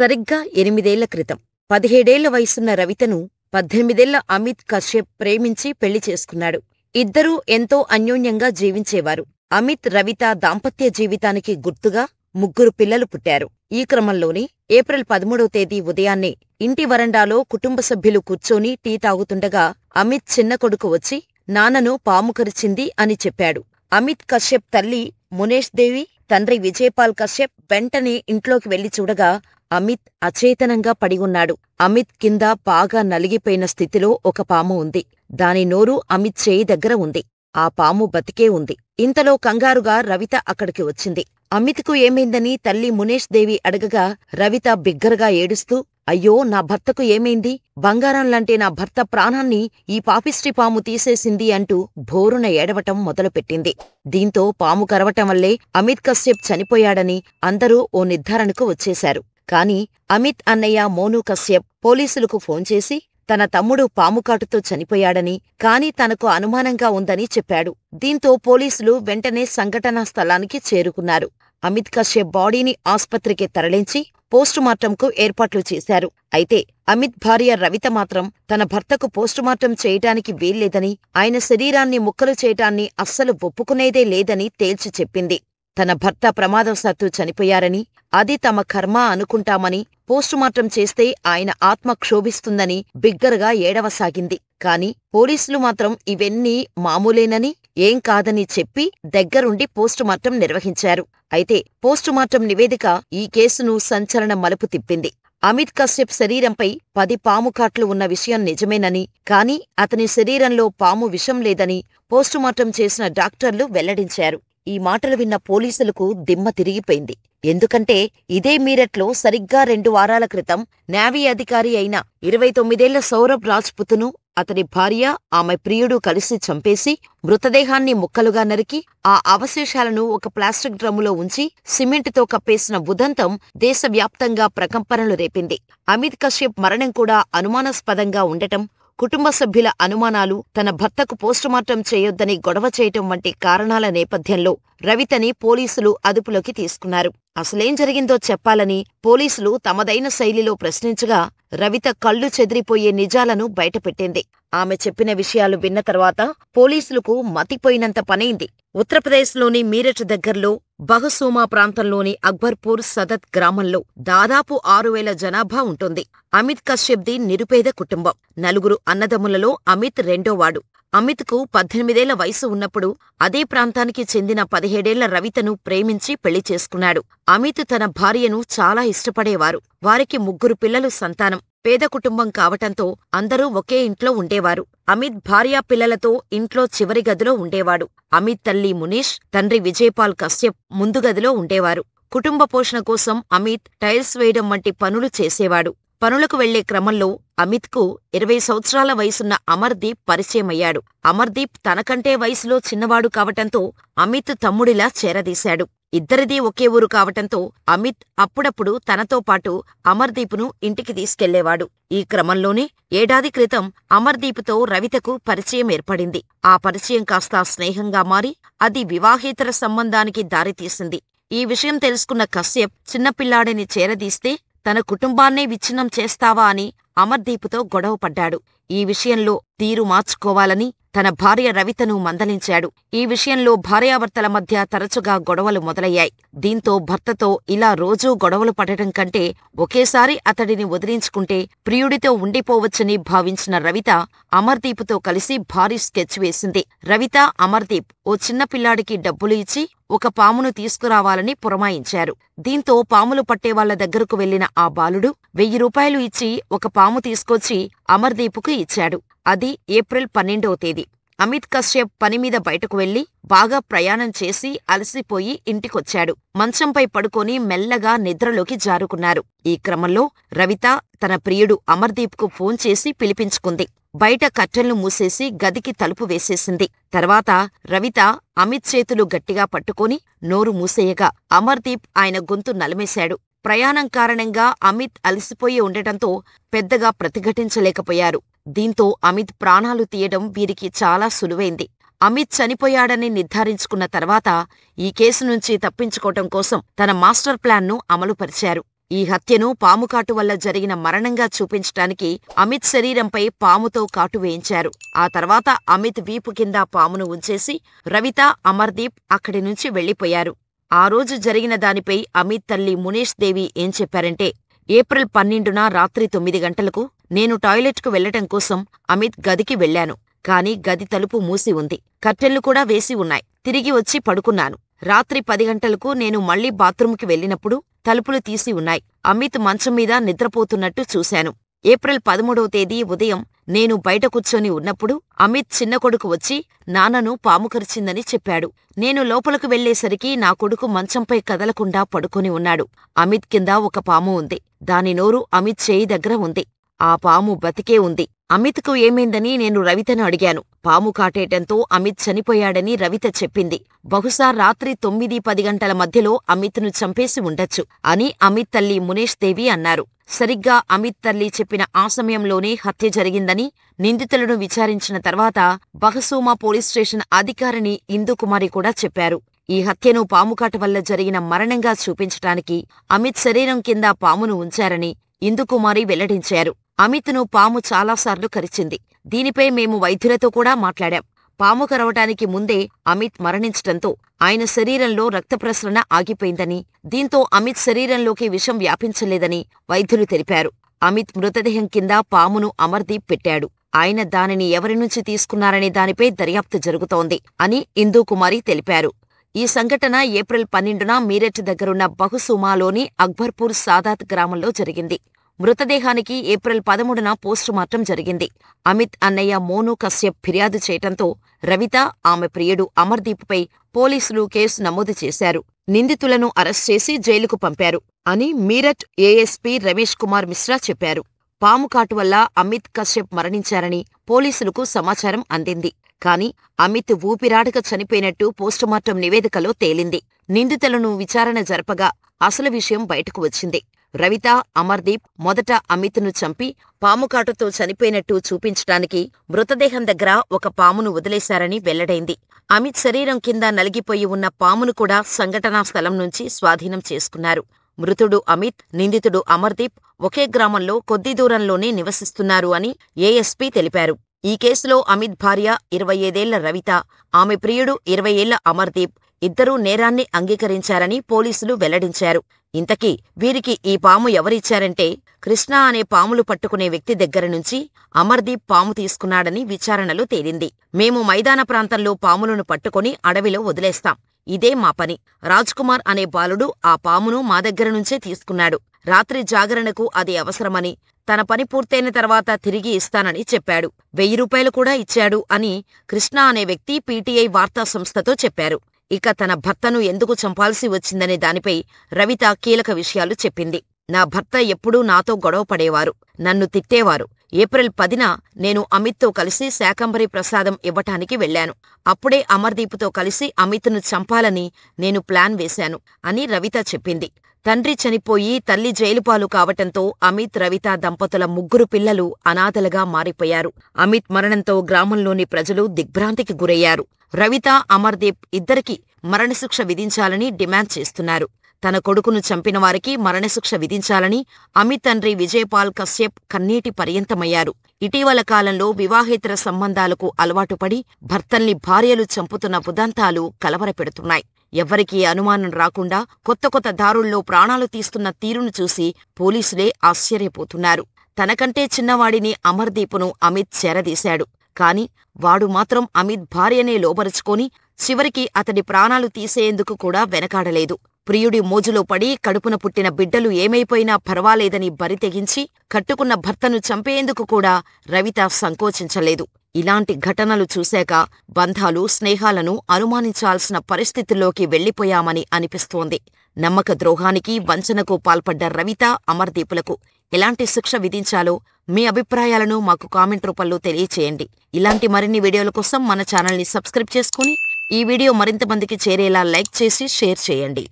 సరిగ్గా 8 ఏళ్ల క్రితం 17 ఏళ్ల వయసున్న రవితను 18 ఏళ్ల అమిత్ కశ్యప్ ప్రేమించి పెళ్లి చేసుకున్నాడు. ఇద్దరూ ఎంతో అన్యోన్యంగా జీవించేవారు. అమిత్, రవిత దాంపత్య జీవితానికి గుర్తుగా 3 పిల్లలు పుట్టారు. ఈ క్రమంలోనే ఏప్రిల్ 13వ తేదీ ఉదయాన్నే ఇంటి వరండాలో కుటుంబ సభ్యులు కూర్చొని టీ తాగుతుండగా అమిత్ చిన్న కొడుకు వచ్చి నాన్నను పాము కరిచింది అని చెప్పాడు. అమిత్ కశ్యప్ తల్లి మునేష్ దేవి, తండ్రి విజయపాల్ కశ్యప్ వెంటనే ఇంట్లోకి వెళ్లి చూడగా అమిత్ అచేతనంగా పడి ఉన్నాడు. అమిత్ కింద బాగా నలిగిపోయిన స్థితిలో ఒక పాము ఉంది. దాని నోరు అమిత్ చేయి దగ్గర ఉంది. ఆ పాము బతికే ఉంది. ఇంతలో కంగారుగా రవిత అక్కడికి వచ్చింది. అమిత్కు ఏమైందని తల్లి మునేష్ దేవి అడగగా రవిత బిగ్గరగా ఏడుస్తూ, అయ్యో, నా భర్తకు ఏమైంది? బంగారంలాంటి నా భర్త ప్రాణాన్ని ఈ పాపిష్టి పాము తీసేసింది అంటూ భోరున ఏడవటం మొదలుపెట్టింది. దీంతో పాము కరవటం వల్లే అమిత్ కశ్యప్ చనిపోయాడని అందరూ ఓ నిర్ధారణకు వచ్చేశారు. కాని అమిత్ అన్నయ్య మోనూ కశ్యప్ పోలీసులకు ఫోన్ చేసి తన తమ్ముడు పాముకాటుతో చనిపోయాడని, కాని తనకు అనుమానంగా ఉందని చెప్పాడు. దీంతో పోలీసులు వెంటనే సంఘటనా స్థలానికి చేరుకున్నారు. అమిత్ కశ్యప్ బాడీని ఆస్పత్రికి తరలించి పోస్టుమార్టంకు ఏర్పాట్లు చేశారు. అయితే అమిత్ భార్య రవిత మాత్రం తన భర్తకు పోస్టుమార్టం చేయటానికి వీల్లేదని, ఆయన శరీరాన్ని ముక్కలు చేయటాన్ని అస్సలు ఒప్పుకునేదే లేదని తేల్చి చెప్పింది. తన భర్త ప్రమాదవశాత్తు చనిపోయారని, అది తమ కర్మ అనుకుంటామని, పోస్టుమార్టం చేస్తే ఆయన ఆత్మ క్షోభిస్తుందని బిగ్గరగా ఏడవసాగింది. కాని పోలీసులు మాత్రం ఇవన్నీ మామూలేనని, ఏం కాదని చెప్పి దగ్గరుండి పోస్టుమార్టం నిర్వహించారు. అయితే పోస్టుమార్టం నివేదిక ఈ కేసును సంచలన మలుపు తిప్పింది. అమిత్ కశ్యప్ శరీరంపై 10 పాముకాట్లు ఉన్న విషయం నిజమేనని, కాని అతని శరీరంలో పాము విషం లేదని పోస్టుమార్టం చేసిన డాక్టర్లు వెల్లడించారు. ఈ మాటలు విన్న పోలీసులకు దిమ్మ తిరిగిపోయింది. ఎందుకంటే ఇదే మీరట్లో సరిగ్గా 2 వారాల క్రితం నేవీ అధికారి అయిన 29 ఏళ్ల సౌరభ్ రాజ్పుత్ను అతని భార్య, ఆమె ప్రియుడు కలిసి చంపేసి మృతదేహాన్ని ముక్కలుగా నరికి ఆ అవశేషాలను ఒక ప్లాస్టిక్ డ్రమ్ములో ఉంచి సిమెంటుతో కప్పేసిన ఉదంతం దేశవ్యాప్తంగా ప్రకంపనలు రేపింది. అమిత్ కశ్యప్ మరణం కూడా అనుమానాస్పదంగా ఉండటం, కుటుంబ సభ్యుల అనుమానాలు, తన భర్తకు పోస్టుమార్టం చేయొద్దని గొడవ చేయటం వంటి కారణాల నేపథ్యంలో రవితని పోలీసులు అదుపులోకి తీసుకున్నారు. అసలేం జరిగిందో చెప్పాలని పోలీసులు తమదైన శైలిలో ప్రశ్నించగా రవిత కళ్ళు చెదిరిపోయే నిజాలను బయటపెట్టింది. ఆమె చెప్పిన విషయాలు విన్న తర్వాత పోలీసులకు మతిపోయినంత పనైంది. ఉత్తరప్రదేశ్లోని మీరట్ దగ్గర్లో బహసూమా ప్రాంతంలోని అక్బర్పూర్ సదత్ గ్రామంలో దాదాపు 6000 జనాభా ఉంటుంది. అమిత్ కశ్యప్ది నిరుపేద కుటుంబం. 4 అన్నదమ్ములలో అమిత్ రెండోవాడు. అమిత్కు 18 ఏళ్ల వయసు ఉన్నప్పుడు అదే ప్రాంతానికి చెందిన 17 ఏళ్ల రవితను ప్రేమించి పెళ్లి చేసుకున్నాడు. అమిత్ తన భార్యను చాలా ఇష్టపడేవారు. వారికి 3 పిల్లలు సంతానం. పేద కుటుంబం కావటంతో అందరూ ఒకే ఇంట్లో ఉండేవారు. అమిత్ భార్యా పిల్లలతో ఇంట్లో చివరి గదిలో ఉండేవాడు. అమిత్ తల్లి మునేష్, తండ్రి విజయపాల్ కశ్యప్ ముందు గదిలో ఉండేవారు. కుటుంబ పోషణ కోసం అమిత్ టైల్స్ వేయడం వంటి పనులు చేసేవాడు. పనులకు వెళ్లే క్రమంలో అమిత్కు 20 సంవత్సరాల వయసున్న అమర్దీప్ పరిచయమయ్యాడు. అమర్దీప్ తనకంటే వయసులో చిన్నవాడు కావటంతో అమిత్ తమ్ముడిలా చేరదీశాడు. ఇద్దరిదీ ఒకే ఊరు కావటంతో అమిత్ అప్పుడప్పుడు తనతో పాటు అమర్దీపును ఇంటికి తీసుకెళ్లేవాడు. ఈ క్రమంలోనే ఏడాది క్రితం అమర్దీపుతో రవితకు పరిచయం ఏర్పడింది. ఆ పరిచయం కాస్త స్నేహంగా మారి అది వివాహేతర సంబంధానికి దారితీసింది. ఈ విషయం తెలుసుకున్న కశ్యప్ చిన్నపిల్లాడిని చేరదీస్తే తన కుటుంబాన్నే విచ్ఛిన్నం చేస్తావా అని అమర్దీపుతో గొడవపడ్డాడు. ఈ విషయంలో తీరు మార్చుకోవాలని తన భార్య రవితను మందలించాడు. ఈ విషయంలో భార్యాభర్తల మధ్య తరచుగా గొడవలు మొదలయ్యాయి. దీంతో భర్తతో ఇలా రోజూ గొడవలు పడటం కంటే ఒకేసారి అతడిని వదిలించుకుంటే ప్రియుడితో ఉండిపోవచ్చని భావించిన రవిత అమర్దీపుతో కలిసి భారీ స్కెచ్ వేసింది. రవిత, అమర్దీప్ ఓ చిన్నపిల్లాడికి డబ్బులు ఇచ్చి ఒక పామును తీసుకురావాలని పురమాయించారు. దీంతో పాములు పట్టేవాళ్ల దగ్గరకు వెళ్లిన ఆ బాలుడు 1000 రూపాయలు ఇచ్చి ఒక పాము తీసుకొచ్చి అమర్దీపుకు ఇచ్చాడు. అది ఏప్రిల్ 12వ తేదీ. అమిత్ కశ్యప్ పనిమీద బయటకు వెళ్లి బాగా ప్రయాణం చేసి అలసిపోయి ఇంటికొచ్చాడు. మంచంపై పడుకొని మెల్లగా నిద్రలోకి జారుకున్నారు. ఈ క్రమంలో రవిత తన ప్రియుడు అమర్దీప్కు ఫోన్ చేసి పిలిపించుకుంది. బయట కట్టెలను మూసేసి గదికి తలుపు వేసేసింది. తర్వాత రవిత అమిత్ చేతులు గట్టిగా పట్టుకొని నోరు మూసేయగా అమర్దీప్ ఆయన గొంతు నలిమేశాడు. ప్రయాణం కారణంగా అమిత్ అలసిపోయి ఉండటంతో పెద్దగా ప్రతిఘటించలేకపోయారు. దీంతో అమిత్ ప్రాణాలు తీయడం వీరికి చాలా సులువైంది. అమిత్ చనిపోయాడని నిర్ధారించుకున్న తర్వాత ఈ కేసు నుంచి తప్పించుకోవటం కోసం తన మాస్టర్ ప్లాన్ను అమలుపరిచారు. ఈ హత్యను పాము కాటు వల్ల జరిగిన మరణంగా చూపించటానికి అమిత్ శరీరంపై పాముతో కాటు వేయించారు. ఆ తర్వాత అమిత్ వీపు కింద పామును ఉంచేసి రవిత, అమర్దీప్ అక్కడి నుంచి వెళ్లిపోయారు. ఆ రోజు జరిగిన దానిపై అమిత్ తల్లి మునేష్ దేవి ఏం చెప్పారంటే, ఏప్రిల్ 12న రాత్రి 9 గంటలకు నేను టాయిలెట్కు వెళ్లటం కోసం అమిత్ గదికి వెళ్లాను. కాని గది తలుపు మూసి ఉంది. కర్టెన్లు కూడా వేసి ఉన్నాయి. తిరిగి వచ్చి పడుకున్నాను. రాత్రి 10 గంటలకు నేను మళ్లీ బాత్రూంకి వెళ్లినప్పుడు తలుపులు తీసి ఉన్నాయి. అమిత్ మంచం మీద నిద్రపోతున్నట్టు చూశాను. ఏప్రిల్ 13వ తేదీ ఉదయం నేను బయట కూర్చొని ఉన్నప్పుడు అమిత్ చిన్న కొడుకు వచ్చి నాన్నను పాము కరిచిందని చెప్పాడు. నేను లోపలకు వెళ్లేసరికి నా కొడుకు మంచంపై కదలకుండా పడుకొని ఉన్నాడు. అమిత్ కింద ఒక పాము ఉంది. దాని నోరు అమిత్ చేయి దగ్గర ఉంది. ఆ పాము బతికే ఉంది. అమిత్కు ఏమైందని నేను రవితను అడిగాను. పాము కాటేయటంతో అమిత్ చనిపోయాడని రవిత చెప్పింది. బహుశా రాత్రి 9-10 గంటల మధ్యలో అమిత్ను చంపేసి ఉండొచ్చు అని అమిత్ తల్లి మునేష్ దేవి అన్నారు. సరిగ్గా అమిత్ తల్లి చెప్పిన ఆ సమయంలోనే హత్య జరిగిందని నిందితులను విచారించిన తర్వాత బహసూమా పోలీస్ స్టేషన్ అధికారిని ఇందుకుమారి కూడా చెప్పారు. ఈ హత్యను పాముకాట వల్ల జరిగిన మరణంగా చూపించటానికి అమిత్ శరీరం కింద పామును ఉంచారని ఇందుకుమారి వెల్లడించారు. అమిత్ను పాము చాలాసార్లు కరిచింది. దీనిపై మేము వైద్యులతో కూడా మాట్లాడాం. పాము కరవటానికి ముందే అమిత్ మరణించటంతో ఆయన శరీరంలో రక్త ప్రసరణ ఆగిపోయిందని, దీంతో అమిత్ శరీరంలోకి విషం వ్యాపించలేదని వైద్యులు తెలిపారు. అమిత్ మృతదేహం కింద పామును అమర్దీప్ పెట్టాడు. ఆయన దానిని ఎవరినుంచి తీసుకున్నారనే దానిపై దర్యాప్తు జరుగుతోంది అని ఇందుకుమారి తెలిపారు. ఈ సంఘటన ఏప్రిల్ 12న మీరట్ దగ్గరున్న బహుసుమాలోని అక్బర్పూర్ సాదాత్ గ్రామంలో జరిగింది. మృతదేహానికి ఏప్రిల్ 13న పోస్టుమార్టం జరిగింది. అమిత్ అన్నయ్య మోనూ కశ్యప్ ఫిర్యాదు చేయటంతో రవిత, ఆమె ప్రియుడు అమర్దీప్పై పోలీసులు కేసు నమోదు చేశారు. నిందితులను అరెస్ట్ చేసి జైలుకు పంపారు అని మీరట్ ఏఎస్పీ రమేష్ కుమార్ మిశ్రా చెప్పారు. పాము కాటు వల్ల అమిత్ కశ్యప్ మరణించారని పోలీసులకు సమాచారం అందింది. కాని అమిత్ ఊపిరాడక చనిపోయినట్టు పోస్టుమార్టం నివేదికలో తేలింది. నిందితులను విచారణ జరపగా అసలు విషయం బయటకు వచ్చింది. రవిత, అమర్దీప్ మొదట అమిత్ను చంపి పాముకాటుతో చనిపోయినట్టు చూపించటానికి మృతదేహం దగ్గర ఒక పామును వదిలేశారని వెల్లడైంది. అమిత్ శరీరం కింద నలిగిపోయి ఉన్న పామును కూడా సంఘటనా స్థలం నుంచి స్వాధీనం చేసుకున్నారు. మృతుడు అమిత్, నిందితుడు అమర్దీప్ ఒకే గ్రామంలో కొద్ది దూరంలోనే నివసిస్తున్నారు అని ఏఎస్పీ తెలిపారు. ఈ కేసులో అమిత్ భార్య 25 ఏళ్ల రవిత, ఆమె ప్రియుడు 20 ఏళ్ల అమర్దీప్ ఇద్దరూ నేరాన్ని అంగీకరించారని పోలీసులు వెల్లడించారు. ఇంతకీ వీరికి ఈ పాము ఎవరిచ్చారంటే, కృష్ణ అనే పాములు పట్టుకునే వ్యక్తి దగ్గర నుంచి అమర్దీప్ పాము తీసుకున్నాడని విచారణలో తేలింది. మేము మైదాన ప్రాంతంలో పాములను పట్టుకుని అడవిలో వదిలేస్తాం. ఇదే మా పని. రాజ్కుమార్ అనే బాలుడు ఆ పామును మా దగ్గర నుంచే తీసుకున్నాడు. రాత్రి జాగరణకు అది అవసరమని, తన పని పూర్తయిన తర్వాత తిరిగి ఇస్తానని చెప్పాడు. 1000 రూపాయలు కూడా ఇచ్చాడు అని కృష్ణ అనే వ్యక్తి పీటీఐ వార్తా సంస్థతో చెప్పారు. ఇక తన భర్తను ఎందుకు చంపాల్సి వచ్చిందనే దానిపై రవిత కీలక విషయాలు చెప్పింది. నా భర్త ఎప్పుడూ నాతో గొడవ పడేవారు, నన్ను తిట్టేవారు. ఏప్రిల్ 10న నేను అమిత్తో కలిసి శాకంబరి ప్రసాదం ఇవ్వటానికి వెళ్లాను. అప్పుడే అమర్దీప్తో కలిసి అమిత్ను చంపాలని నేను ప్లాన్ వేశాను అని రవిత చెప్పింది. తండ్రి చనిపోయి తల్లి జైలుపాలు కావటంతో అమిత్, రవిత దంపతుల 3 పిల్లలు అనాథలుగా మారిపోయారు. అమిత్ మరణంతో గ్రామంలోని ప్రజలు దిగ్భ్రాంతికి గురయ్యారు. రవిత, అమర్దీప్ ఇద్దరికీ మరణశిక్ష విధించాలని డిమాండ్ చేస్తున్నారు. తన కొడుకును చంపినవారికి మరణశిక్ష విధించాలని అమిత్ తండ్రి విజయపాల్ కశ్యప్ కన్నీటి పర్యంతమయ్యారు. ఇటీవల కాలంలో వివాహేతర సంబంధాలకు అలవాటుపడి భర్తల్ని భార్యలు చంపుతున్న ఉదంతాలు కలవరపెడుతున్నాయి. ఎవ్వరికీ అనుమానం రాకుండా కొత్త కొత్త దారుల్లో ప్రాణాలు తీస్తున్న తీరును చూసి పోలీసులే ఆశ్చర్యపోతున్నారు. తనకంటే చిన్నవాడిని అమర్దీపును అమిత్ చేరదీశాడు. కాని వాడు మాత్రం అమిత్ భార్యనే లోబరుచుకొని చివరికి అతడి ప్రాణాలు తీసేందుకు కూడా వెనకాడలేదు. ప్రియుడి మోజులో పడి కడుపున పుట్టిన బిడ్డలు ఏమైపోయినా పర్వాలేదని బరితెగించి కట్టుకున్న భర్తను చంపేందుకు కూడా రవిత సంకోచించలేదు. ఇలాంటి ఘటనలు చూశాక బంధాలు, స్నేహాలను అనుమానించాల్సిన పరిస్థితుల్లోకి వెళ్లిపోయామని అనిపిస్తోంది. నమ్మక ద్రోహానికి, వంచనకు పాల్పడ్డ రవిత, అమర్దీపులకు ఎలాంటి శిక్ష విధించాలో మీ అభిప్రాయాలను మాకు కామెంట్ రూపంలో తెలియచేయండి. ఇలాంటి మరిన్ని వీడియోల కోసం మన ఛానల్ని సబ్స్క్రైబ్ చేసుకుని ఈ వీడియో మరింత మందికి చేరేలా లైక్ చేసి షేర్ చేయండి.